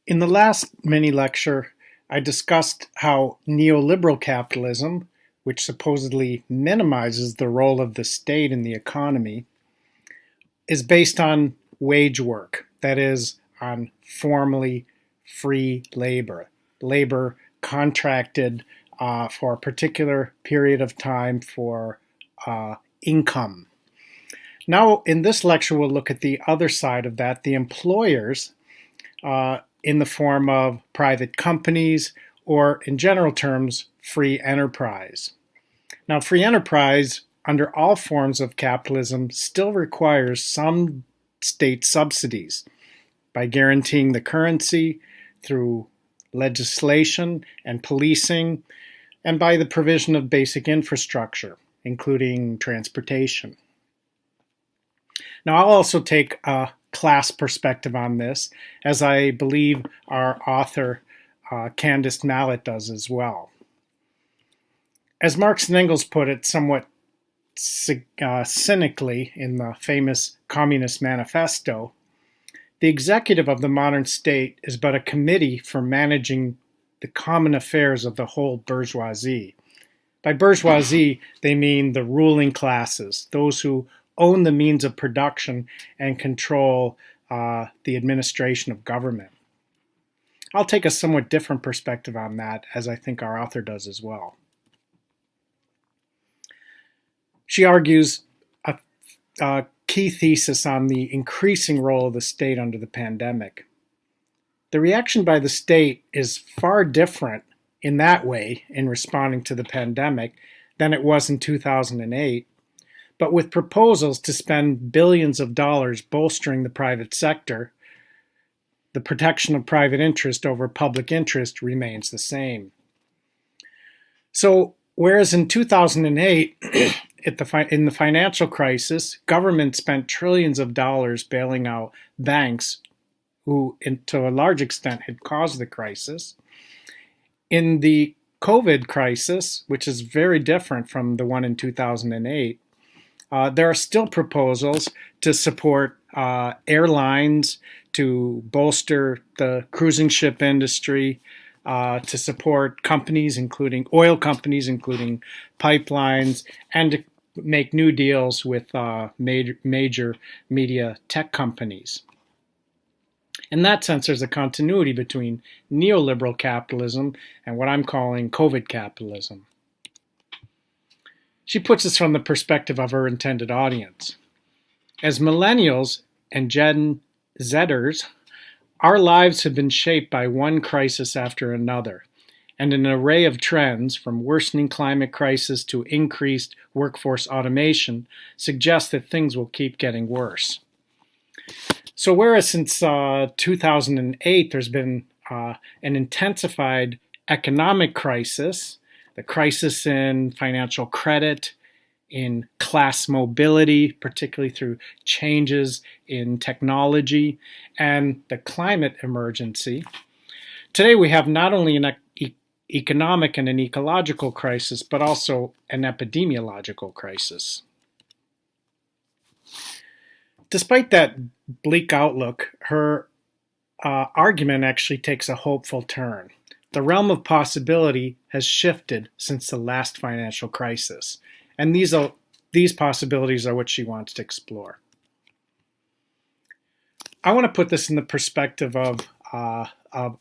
In the last mini lecture, I discussed how neoliberal capitalism, which supposedly minimizes the role of the state in the economy, is based on wage work, that is, on formally free labor, labor contracted for a particular period of time for income. Now, in this lecture, we'll look at the other side of that, the employers, in the form of private companies, or in general terms, free enterprise. Now, free enterprise, under all forms of capitalism, still requires some state subsidies by guaranteeing the currency through legislation and policing, and by the provision of basic infrastructure, including transportation. Now, I'll also take a class perspective on this, as I believe our author, Candice Mallet, does as well. As Marx and Engels put it somewhat cynically in the famous Communist Manifesto, the executive of the modern state is but a committee for managing the common affairs of the whole bourgeoisie. By bourgeoisie, they mean the ruling classes, those who own the means of production and control the administration of government. I'll take a somewhat different perspective on that, as I think our author does as well. She argues a key thesis on the increasing role of the state under the pandemic. The reaction by the state is far different in that way in responding to the pandemic than it was in 2008, but with proposals to spend billions of dollars bolstering the private sector, the protection of private interest over public interest remains the same. So, whereas in 2008, in the financial crisis, government spent trillions of dollars bailing out banks who, to a large extent, had caused the crisis. In the COVID crisis, which is very different from the one in 2008, there are still proposals to support airlines, to bolster the cruising ship industry, to support companies, including oil companies, including pipelines, and to make new deals with major media tech companies. In that sense, there's a continuity between neoliberal capitalism and what I'm calling COVID capitalism. She puts this from the perspective of her intended audience. As millennials and Gen Zers, our lives have been shaped by one crisis after another, and an array of trends, from worsening climate crisis to increased workforce automation, suggest that things will keep getting worse. So whereas since 2008 there's been an intensified economic crisis, the crisis in financial credit, in class mobility, particularly through changes in technology, and the climate emergency, today we have not only an economic and an ecological crisis, but also an epidemiological crisis. Despite that bleak outlook, her argument actually takes a hopeful turn. The realm of possibility has shifted since the last financial crisis, and these possibilities are what she wants to explore. I want to put this in the perspective of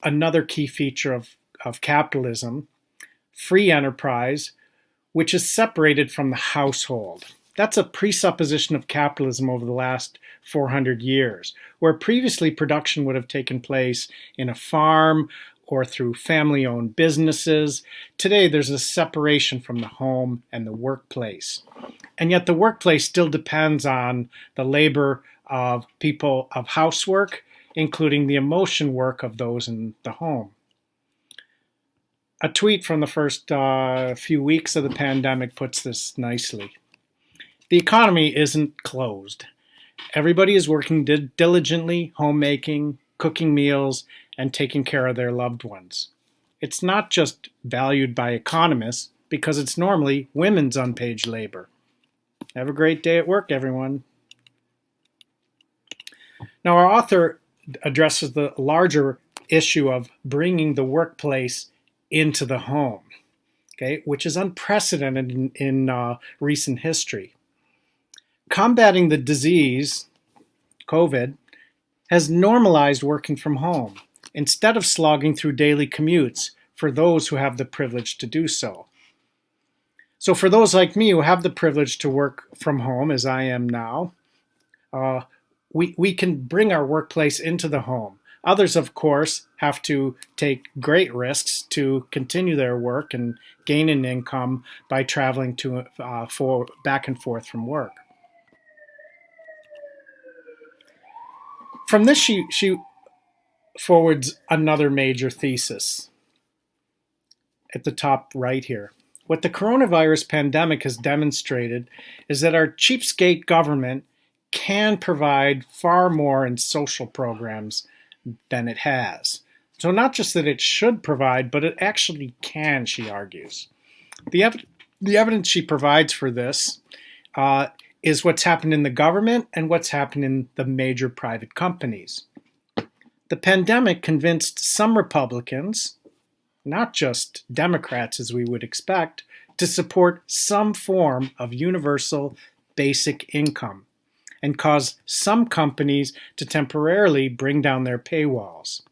another key feature of capitalism, free enterprise, which is separated from the household. That's a presupposition of capitalism over the last 400 years, where previously production would have taken place in a farm or through family-owned businesses. Today, there's a separation from the home and the workplace. And yet the workplace still depends on the labor of people of housework, including the emotion work of those in the home. A tweet from the first few weeks of the pandemic puts this nicely. The economy isn't closed. Everybody is working diligently, homemaking, cooking meals, and taking care of their loved ones. It's not just valued by economists, because it's normally women's unpaid labor. Have a great day at work, everyone. Now, our author addresses the larger issue of bringing the workplace into the home, okay, which is unprecedented in recent history. Combating the disease, COVID, has normalized working from home instead of slogging through daily commutes for those who have the privilege to do so. So for those like me who have the privilege to work from home, as I am now, we can bring our workplace into the home. Others, of course, have to take great risks to continue their work and gain an income by traveling back and forth from work. From this, she forwards another major thesis at the top right here. What the coronavirus pandemic has demonstrated is that our cheapskate government can provide far more in social programs than it has. So not just that it should provide, but it actually can, she argues. The evidence she provides for this is what's happened in the government and what's happened in the major private companies. The pandemic convinced some Republicans, not just Democrats as we would expect, to support some form of universal basic income and caused some companies to temporarily bring down their paywalls.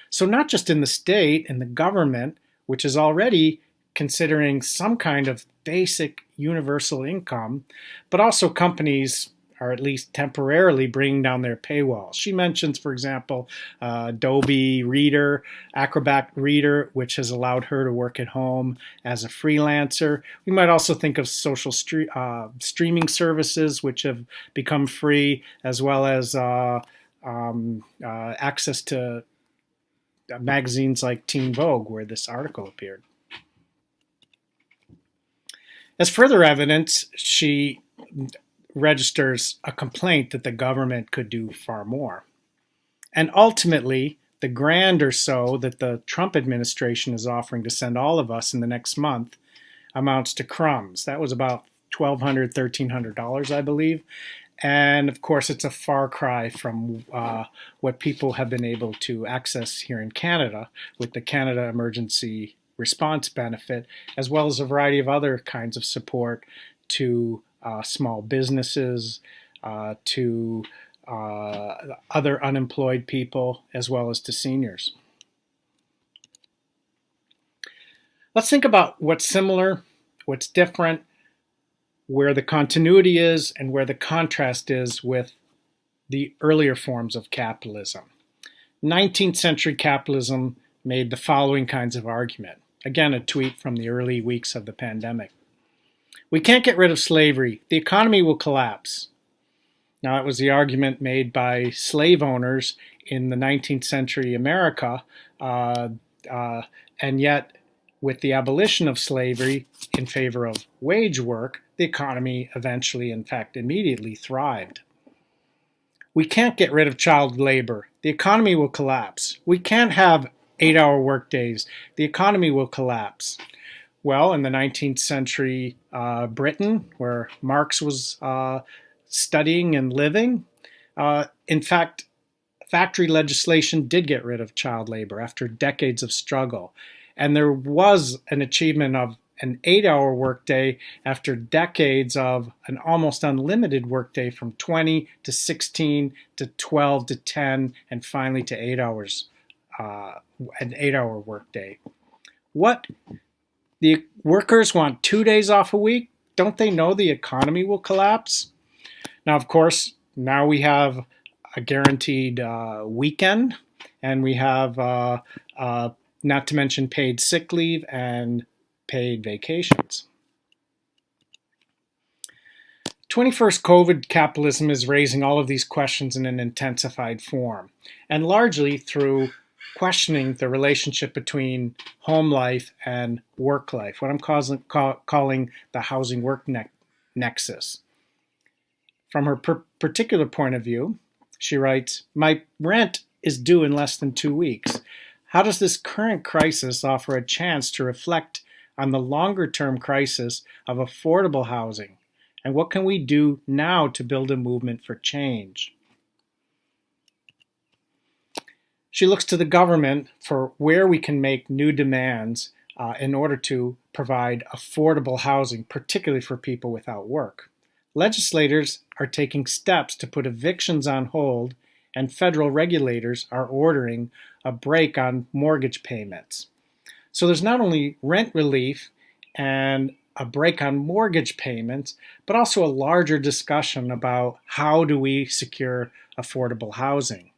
So not just in the state and the government, which is already considering some kind of basic universal income, but also companies are at least temporarily bringing down their paywalls. She mentions, for example, Adobe Reader, Acrobat Reader, which has allowed her to work at home as a freelancer. We might also think of social streaming services, which have become free, as well as access to magazines like Teen Vogue, where this article appeared. As further evidence, she registers a complaint that the government could do far more. And ultimately, the grand or so that the Trump administration is offering to send all of us in the next month amounts to crumbs. That was about $1,200, $1,300, I believe. And of course, it's a far cry from what people have been able to access here in Canada with the Canada Emergency Response Benefit, as well as a variety of other kinds of support to small businesses, to other unemployed people, as well as to seniors. Let's think about what's similar, what's different, where the continuity is, and where the contrast is with the earlier forms of capitalism. 19th century capitalism made the following kinds of argument. Again, a tweet from the early weeks of the pandemic. We can't get rid of slavery. The economy will collapse. Now, it was the argument made by slave owners in the 19th century America, and yet with the abolition of slavery in favor of wage work, the economy eventually, in fact, immediately thrived. We can't get rid of child labor. The economy will collapse. We can't have 8-hour workdays. The economy will collapse. Well, in the 19th century Britain, where Marx was studying and living, in fact, factory legislation did get rid of child labor after decades of struggle. And there was an achievement of an 8-hour workday after decades of an almost unlimited workday from 20 to 16 to 12 to 10 and finally to 8 hours, an 8-hour workday. What? The workers want 2 days off a week? Don't they know the economy will collapse? Now, of course, now we have a guaranteed weekend, and we have, not to mention paid sick leave and paid vacations. 21st COVID capitalism is raising all of these questions in an intensified form, and largely through questioning the relationship between home life and work life, what I'm calling the housing work nexus. From her particular point of view, she writes, "My rent is due in less than 2 weeks. How does this current crisis offer a chance to reflect on the longer-term crisis of affordable housing? And what can we do now to build a movement for change?" She looks to the government for where we can make new demands in order to provide affordable housing, particularly for people without work. Legislators are taking steps to put evictions on hold, and federal regulators are ordering a break on mortgage payments. So there's not only rent relief and a break on mortgage payments, but also a larger discussion about how do we secure affordable housing.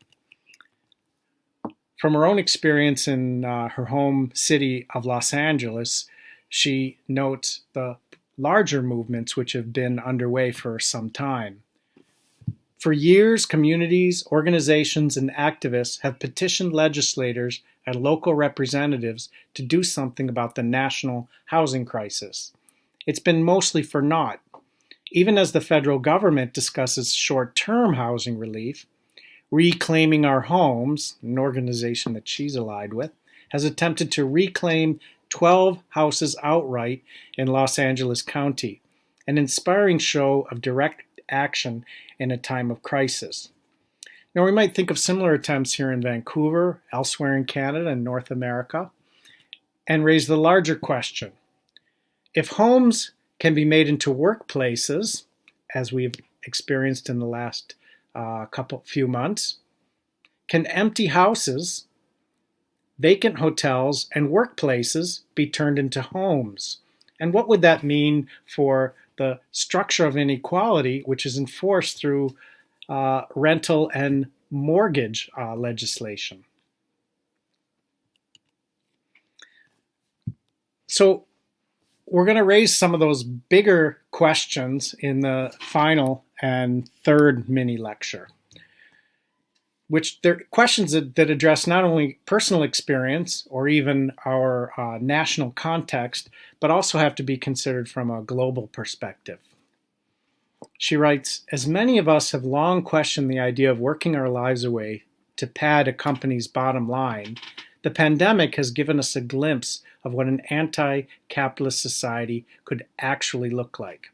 From her own experience in her home city of Los Angeles, she notes the larger movements which have been underway for some time. For years, communities, organizations, and activists have petitioned legislators and local representatives to do something about the national housing crisis. It's been mostly for naught. Even as the federal government discusses short-term housing relief, Reclaiming Our Homes, an organization that she's allied with, has attempted to reclaim 12 houses outright in Los Angeles County, an inspiring show of direct action in a time of crisis. Now, we might think of similar attempts here in Vancouver, elsewhere in Canada and North America, and raise the larger question. If homes can be made into workplaces, as we've experienced in the last few months, can empty houses, vacant hotels, and workplaces be turned into homes? And what would that mean for the structure of inequality, which is enforced through rental and mortgage legislation? So we're going to raise some of those bigger questions in the final and third mini lecture, which they're questions that address not only personal experience or even our national context, but also have to be considered from a global perspective. She writes, as many of us have long questioned the idea of working our lives away to pad a company's bottom line, the pandemic has given us a glimpse of what an anti-capitalist society could actually look like.